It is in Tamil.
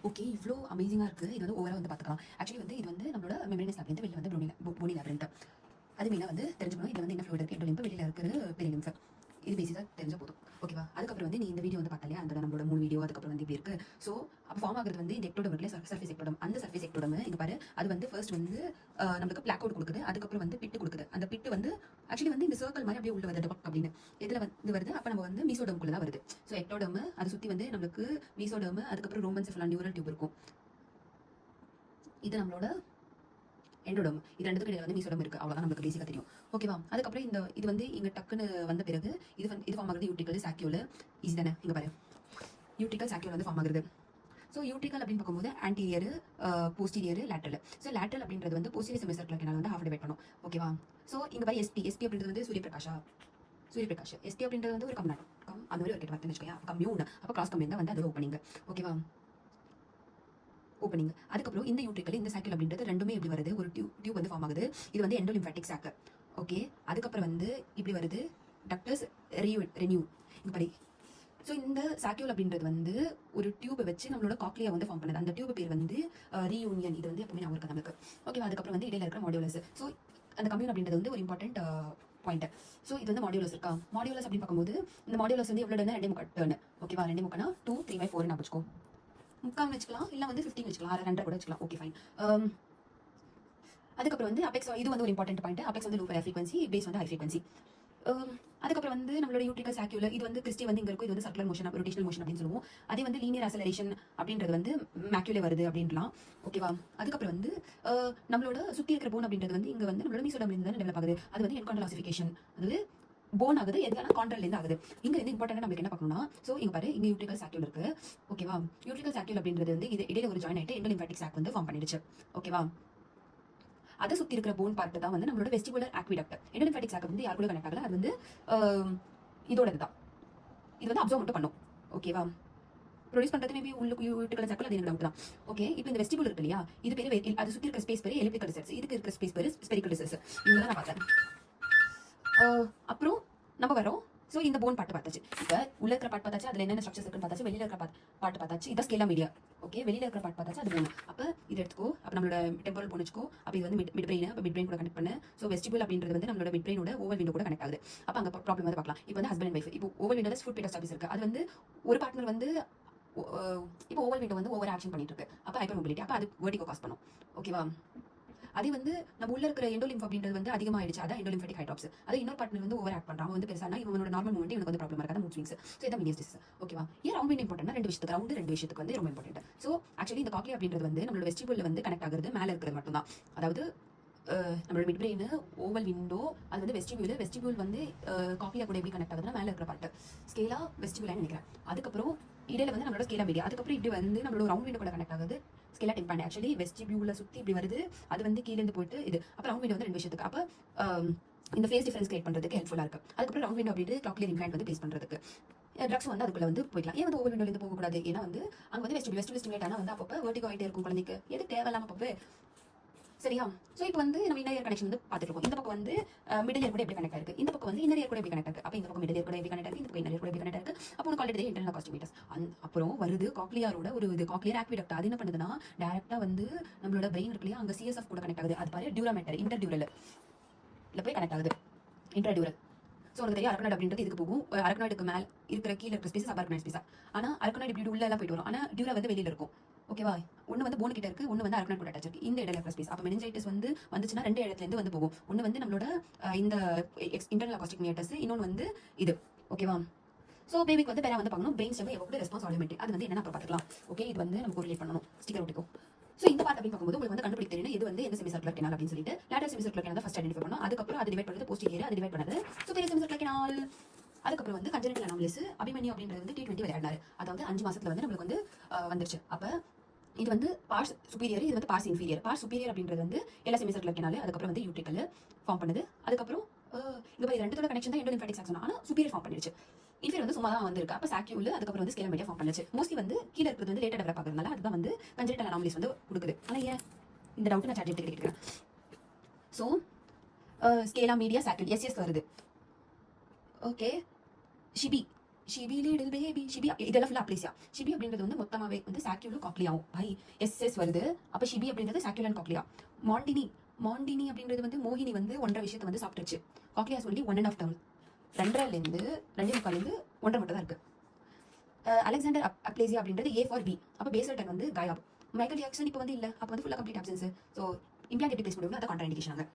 ஓகே, இவ்வளோ அமேசிங்காக இருக்குது. இது வந்து ஓவராக வந்து பார்த்துக்கலாம். ஆக்சுவலி வந்து இது வந்து நம்மளோட மெம்பரேனஸ் லேப்லேருந்து வெளியில் வந்து போனி லேப்ரின்த். அது மெயினாக வந்து தெரிஞ்சுக்கணும். இது வந்து என்ன ஃப்ளூயிட் இருக்குது, எண்டோலிம்பு, வெளியில் இருக்கிற பெரிலிம்ஃப். இது பேசிக்காக தெரிஞ்ச போதும். ஓகேவா? அதுக்கப்புறம் வந்து நீ இந்த வீடியோ வந்து பார்த்தாலே அந்த நம்மளோட 3 வீடியோ அதுக்கப்புறம் வந்து இப்படி இருக்குது. ஸோ அப்போ ஃபார்ம் ஆகிறது வந்து இந்த எக்டோடம் இருக்குல்ல, சர்ஃபேஸ் எக்டோடம். அந்த சர்ஃபேஸ் எக்டோடம் இங்கே பாரு, அது வந்து ஃபர்ஸ்ட் வந்து நம்மளுக்கு பிளாக் அவுட் கொடுக்குது. அதுக்கப்புறம் வந்து பிட்டு கொடுக்குது. அந்த பிட்டு வந்து ஆக்சுவலி வந்து இந்த சர்க்கிள் மாதிரி அப்படியே உள்ள வருது டபக் அப்படின்னு. இதில் வந்து வருது. அப்போ நம்ம வந்து மீசோடம்குள்ளே தான் வருது. ஸோ எக்டோடம் அதை சுற்றி வந்து நம்மளுக்கு மீசோடம், அதுக்கப்புறம் ரோமன் செஃபலா நியூரல் டியூப் இருக்கும். இது நம்மளோட எண்டோடம். இது ரெண்டுத்துக்கு இடையில வந்து மீசோடம் இருக்குது. அவ்வளோதான் நம்மளுக்கு பேசிக்காக தெரியும். ஓகேவா? அதுக்கப்புறம் இது வந்து இங்கே டக்குன்னு வந்த பிறகு இது ஃபார்ம் ஆகுது யூட்ரிக்கல் சாக்கியூல். ஈஸி தானே? இங்கே பாரு, யூட்ரிக்கல் சாக்கியூல் வந்து ஃபார்ம் ஆகுது. ஸோ யூட்ரிக்கல் அப்படின்னு பார்க்கும்போது anterior, posterior, lateral. So lateral அப்படின்றது வந்து போஸ்டீரியர் செமிசர்க்குலர் கேனால் வந்து ஹாஃப் டிவைட் பண்ணும். ஓகேவா? ஸோ இங்கே பாரு எஸ்பி அப்படின்றது வந்து சூரியபிரகாஷ். எஸ்டி அப்படின்றது வந்து ஒரு கம்நாட் அந்த மாதிரி ஒரு கேட்டு வரதுன்னு வச்சுக்கோங்க. கம்யூன் அப்போ கிராஸ் கம்யூன் தான் வந்து அது ஓப்பனிங். ஓகேவா? ஓப்பனிங். அதுக்கப்புறம் இந்த யூட்ரிக்கல், இந்த சாக்கிள் அப்படின்றது ரெண்டுமே எப்படி வருது, ஒரு டியூப் வந்து ஃபார்ம் ஆகுது. இது வந்து எண்டோலிம்ஃபாட்டிக் சாக்கு. ஓகே, அதுக்கப்புறம் வந்து இப்படி வருது டக்டஸ் ரெனியூ. இங்கே படி. ஸோ இந்த சாக்கியூல் அப்படின்றது வந்து ஒரு டியூபை வச்சு நம்மளோட காக்லியா வந்து ஃபார்ம் பண்ணுது. அந்த டியூப் பேர் வந்து ரீயூனியன். இது வந்து எப்பவுமே நான் இருக்கு நமக்கு. ஓகேவா? அதுக்கப்புறம் வந்து இடையில இருக்கிற மாடியூலஸ். ஸோ அந்த கம்யூன் அப்படின்றது வந்து ஒரு இம்பார்ட்டன்ட் பாயிண்ட். ஸோ இது வந்து மாடியூலஸ் இருக்கா. மாடியூலஸ் அப்படின்னு பார்க்கும்போது இந்த மாடியூலஸ் வந்து எவ்வளோ டர்னு, 2 டர்னு. ஓகேவா? 2 முக்கானா 2, 3/4 நான் வச்சுக்கோ. முக்கால் வச்சுக்கலாம், இல்லை வந்து 15 வச்சுக்கலாம், 2 கூட வச்சுக்கலாம். Okay, fine. அதுக்கப்புறம் வந்து அபெக்ஸ், இது வந்து ஒரு இம்பார்ட்டன்ட் பாயிண்ட். அபெக்ஸ் வந்து லோ ஃப்ரீக்வன்சி, பேஸ் வந்து ஹை ஃப்ரீக்வன்சி. அதுக்கப்புறம் வந்து நம்மளோட யூட்ரிக்கல் சாக்கியூல், இது வந்து கிறிஸ்டி வந்து இங்கே இருக்கும். இது வந்து சர்க்குலர் மோஷன், ரொட்டேஷனல் மோஷன் அப்படின்னு சொல்லுவோம். அதே வந்து லீனியர் அசலரேஷன் அப்படின்றது வந்து மேக்யூலே வருது அப்படின்லாம். ஓகேவா? அதுக்கப்புறம் வந்து நம்மளோட சுற்றி இருக்கிற போன் அப்படின்றது வந்து இங்கே வந்து நம்மளோட மீசோடம் இருந்து டெவலப் ஆகுது. அது வந்து என்காண்டல் ஆசிஃபிகேஷன், அதாவது போன் ஆகுது. எதுக்கான கான்ட்ரல்லேருந்து ஆகுது. இங்கே வந்து இம்பார்ட்டன்ட் நம்மளுக்கு என்ன பார்க்கணும்னா, ஸோ இங்கே பாரு, இங்கே யூட்ரிக்கல் சாக்கியூல் இருக்கு. ஓகேவா? யூட்ரிக்கல் சாக்கியூல் அப்படின்றது வந்து இது இடையில ஒரு ஜாயின் ஆகிட்டு எண்டோலிம்ஃபாட்டிக் சாக் வந்து ஃபார்ம் பண்ணிடுச்சு. ஓகேவா? அதை சுற்றி இருக்கிற போன் பார்ட் தான் வந்து நம்மளோட வெஸ்டிபுலர் ஆக்விடக்ட். எண்டோலிம்ஃபாட்டிக் சாக் வந்து யார் கூட கனெக்ட் ஆகல, அது வந்து இதோட தான். இது வந்து அப்சர்வ் மட்டும் பண்ணும். ஓகேவா? ப்ரொடியூஸ் பண்ணுறது மேபி உள்ளுக்கு யூட்ரிக்கல் சாக்கில் அது எனக்கு டவுட் தான். ஓகே, இப்போ இந்த வெஸ்டிபுல் இருக்கு இல்லையா, இது பேர் அது சுற்றி இருக்கிற ஸ்பேஸ் பேர் எலிப்டிக்கல் ரிசர்ச். இதுக்கு இருக்கிற ஸ்பேஸ் பேர் ஸ்பெரிக்கல் ரிசர்ச். இவங்க நான் பார்த்தேன். அப்புறம் நம்ம வரோம். ஸோ இந்த போன் பாட்டு பார்த்தாச்சு. இப்போ உள்ள இருக்கிற பாட்டு பார்த்தாச்சு, அதில் என்னென்ன ஸ்ட்ரக்சர்ஸ் இருக்குன்னு பார்த்தாச்சு. வெளியில் இருக்கிற பாட்டு பார்த்தாச்சு. இதான் ஸ்கேலா மீடியா. ஓகே, வெளியில் இருக்கிற பாட்டு பார்த்தாச்சு, அது போன். அப்போ இது எடுத்துக்கோ. அப்போ நம்மளோட டெம்பரல் போன் வச்சுக்கோ. அப்போ இது வந்து மிட் பிரெயின். அப்போ மிட் பிரெயின் கூட கனெக்ட் பண்ணு. ஸோ வெஸ்டிபுல் அப்படின்றது வந்து நம்மளோட மிட் பிரெயினோட ஓவல் விண்டோ கூட கனெக்ட் ஆகுது. அப்போ அங்கே ப்ராப்ளம் வந்து பார்க்கலாம். இப்போ வந்து ஹஸ்பண்ட் அண்ட் ஒய்ஃப். இப்போ ஓவல் விண்டோல ஃபுட் பேட்டா ஸ்டாபிஸ் இருக்கு. அது வந்து ஒரு பார்ட்னர் வந்து இப்போ ஓவல் விண்டோ வந்து ஓவர் ஆக்ஷன் பண்ணிட்டு இருக்கு. அப்போ ஹைப்பர் மொபிலிட்டி. அப்போ அது வெர்டிகோ காஸ் பண்ணும். ஓகேவா? அதே வந்து நம்ம உள்ள இருக்கிற எண்டோலிம்ஃப் அப்படின்றது வந்து அதிகமாகிடுச்சு. அதான் எண்டோலிம்ஃபாட்டிக் ஹைட்ராப்ஸ். அது இன்னொரு பார்ட்னர் வந்து ஓவர் ஆக்ட் பண்றாங்க. வந்து பெருசானா இவனோட நார்மல் மூவ்மெண்ட் எனக்கு வந்து ப்ராப்ளம் இருக்காது, மூட் ஸ்விங்ஸ். ஸோ இதான் மீனியஸ் டிசீஸ். ஓகேவா? ஏன் ரவுண்ட் இம்பார்ட்டன்ட்? ரெண்டு விஷயத்துக்கு வந்து ரொம்ப இம்பார்ட்டன்ட். ஸோ ஆக்சுவலி இந்த காக்லியா அப்படின்றது வந்து நம்மளோட வெஸ்டிபுல்ல வந்து கனெக்ட் ஆகுறது மேலே இருக்கிறது மட்டும் தான். அதாவது நம்மளோட மிட் பிரெயின், ஓவல் விண்டோ, அது வந்து வெஸ்டிபியூல் வந்து காக்லியா கூட எப்படி கனெக்ட் ஆகுதுன்னா மேலே இருக்கிற பார்ட் ஸ்கேலா வெஸ்டிபுலான்னு நினைக்கிறேன். அதுக்கப்புறம் இடையில வந்து நம்மளோட ஸ்கேலா மீடியா. அதுக்கப்புறம் இப்படி வந்து நம்மளோட ரவுண்ட் விண்டோ கூட கனெக்ட் ஆகுது ஸ்கேலா டிம்பாண்ட். ஆக்சுவலி வெஸ்டிபியூல சுற்றி இப்படி வருது. அது வந்து கீழேருந்து போயிட்டு இது. அப்போ ரவுண்ட் விண்டோ வந்து 2 விஷயத்துக்கு. அப்போ இந்த ஃபேஸ் டிஃபரன்ஸ் கிரியேட் பண்ணுறதுக்கு ஹெல்ப்ஃபுல்லாக இருக்கு. அதுக்கப்புறம் ரவுண்ட் விண்டோ அப்படின்ட்டு காக்லியர் இம்ப்ளான்ட் வந்து பேஸ் பண்ணுறதுக்கு. ட்ரக்ஸ் வந்து அதுக்குள்ள வந்து போய்க்கலாம். ஏன் வந்து ஓவல் விண்டோலேருந்து போகக்கூடாது? ஏன்னா வந்து அங்கே வந்து வெஸ்டிபியூல் ஸ்டிமுலேட் ஆனால் வந்து அப்பப்போ வெர்டிகோ ஆகிட்டே இருக்கும் குழந்தைக்கு. எது தேவையில்லாமல் அப்பப்போ. சரியா? ஸோ இப்போ வந்து நம்ம இன்னர் இயர் கனெக்ஷன் வந்து பார்த்துட்டு இருக்கோம். இந்த பக்கம் வந்து மிடில் இயர் கூட எப்படி கனெக்ட் ஆயிருக்கு, இந்த பக்கம் வந்து இன்னர் இயர் கூட எப்படி கனெக்ட் ஆயிருக்கு. அப்போ இந்த பக்கம் மிடில் இயர் கூட எப்படி கனெக்ட் ஆயிருக்கு, இந்த பக்கம் இன்னர் இயர் கூட எப்படி கனெக்ட் ஆயிருக்கு. அப்போ உனக்கு ஆல்ரெடி இன்டர்னல் காஸ்டிமேட்டர்ஸ். அப்புறம் வருது காக்லியாரோட ஒரு இது காக்லியர் ஆக்விடக்ட். அது என்ன பண்ணுதுன்னா டேரக்டா வந்து நம்மளோட பிரெயின் இருக்கு இல்லையா, அங்கே சிஎஸ்எஃப் கூட கனெக்ட் ஆகுது. அது பாரு டியூராமேட்டர் இன்டர்டியூரல் போய் கனெக்ட் ஆகுது. இன்டர்டியூரல். ஸோ உனக்கு தெரியும் அரக்கனாய்டு அப்படின்றது இதுக்கு போகும். அரக்கனாய்டுக்கு மேலே இருக்கிற கீழே இருக்கிற ஸ்பேஸ் சபார்கனைட் ஸ்பேஸா. ஆனால் அரக்கனாய்டு இப்படி உள்ள எல்லாம் போயிட்டு வரும். ஆனால் டியூரா வந்து வெளியில இருக்கும். ஓகேவா? ஒன்று வந்து போன் கிட்ட இருக்கு, ஒன்று வந்து அரக்கனாய்டு கூட அட்டாச் இருக்கு. இந்த இடையில இருக்கிற ஸ்பேஸ். அப்போ மெனிஞ்சைட்டிஸ் வந்து வந்துச்சுன்னா 2 இடத்துலேருந்து வந்து போகும். ஒன்று வந்து நம்மளோட இந்த இன்டர்னல் அகாஸ்டிக் மியாட்டஸ், இன்னொன்று வந்து இது. ஓகேவா? ஸோ பேபிக்கு வந்து வேற வந்து பார்க்கணும் பிரெயின் ஸ்டெம் எவ்வளோ ரெஸ்பான்ஸ் ஆட்டோமேட்டிக். அது வந்து என்னென்ன அப்புறம் பார்த்துக்கலாம். ஓகே, இது வந்து நமக்கு ரிலேட் பண்ணணும். ஸ்டிக்கர் ஒட்டிக்கும். ஸோ இந்த பார்ட் அப்படின்னு பார்க்கும்போது உங்களுக்கு வந்து கண்டுபிடிக்க தெரியும் இது வந்து எந்த செமிசர்க்குலர் கேனால் அப்படின்னு சொல்லிட்டு. லேட்டர் செமிசர்க்குலர் கேனால் ஃபர்ஸ்ட் ஐடென்டிஃபை பண்ணணும். அதுக்கப்புறம் அது டிவைட் பண்ணுறது போஸ்டீரியர், அது டிவைட் பண்ணது சுப்பீரியர் செமிசர்க்குலர் கேனால். அதுக்கப்புறம் வந்து கன்ஜெனிட்டல் அனாமலிஸ் அபிமன்யு அப்படின்றது வந்து T20 விளையாடினாரு. அதாவது 5 மாசத்துல வந்து நம்மளுக்கு வந்து வந்துருச்சு. அப்போ இது வந்து பார்ஸ் சுப்பீரியர், இது வந்து பார்ஸ் இன்ஃபீரியர். பார்ஸ் சுப்பீரியர் அப்படின்றது வந்து எல்லா செமிசர்க்குலர் கேனாலே. அதுக்கப்புறம் வந்து யூட்ரிக்கல் ஃபார்ம் பண்ணுது. அதுக்கப்புறம் இங்கே போய் ரெண்டுத்தோட கனெக்ஷன் தான் எண்டோலிம்ஃபாட்டிக் சாக் சொன்னா. ஆனால் சுப்பீரியர் ஃபார்ம் பண்ணிடுச்சு. இன்ஃபீரியர் வந்து சும்மா தான் வந்திருக்கு. அப்போ சாக்கியூல் அதுக்கப்புறம் வந்து ஸ்கேலா மீடியா ஃபார்ம் பண்ணுச்சு. மோஸ்ட்லி வந்து கீழே இருக்கிறது வந்து லேட்டர் டெவலப் ஆகுறதுனால அதுதான் வந்து கன்ஜெனிட்டல் அனாமலிஸ் வந்து கொடுக்குது. ஆனால் ஏன் இந்த டவுட் நான் சாட் கேட்கிறேன். ஸோ ஸ்கேலா மீடியா சாக்கியூல் எஸ்எஸ் வருது. Okay, Shibi Shibi little baby Shibi இதெல்லாம் ஃபுல்லாக அப்ளேசியா. ஷிபி அப்படின்றது வந்து மொத்தமாகவே வந்து சாக்யூலோ காக்லியாவும் பை எஸ்எஸ் வருது. அப்போ ஷிபி அப்படின்றது சாக்யூல் அண்ட் காக்லியா. மாண்டினி மாண்டினி அப்படின்றது வந்து மோகினி வந்து 1.5 விஷயத்தை வந்து சாப்பிட்டுருச்சு. காக்லியா சொல்லி 1.5 டேர்ம் 2.5லேருந்து 2.25லேருந்து 1.5 மட்டும் தான் இருக்கு. அலெக்சாண்டர் அப்ளேசியா அப்படின்றது ஏ ஃபார் பி. அப்போ பேசல் டன் வந்து காயாப். மைக்கேல் ஜாக்சன் இப்போ வந்து இல்லை, அப்போ வந்து ஃபுல்லாக கம்ப்ளீட் ஆப்சன்ஸ். ஸோ இம்ப்ளான்ட் எப்படி பிளேஸ் பண்ணுவோம், அதை கான்ட்ரா இண்டிகேஷன்.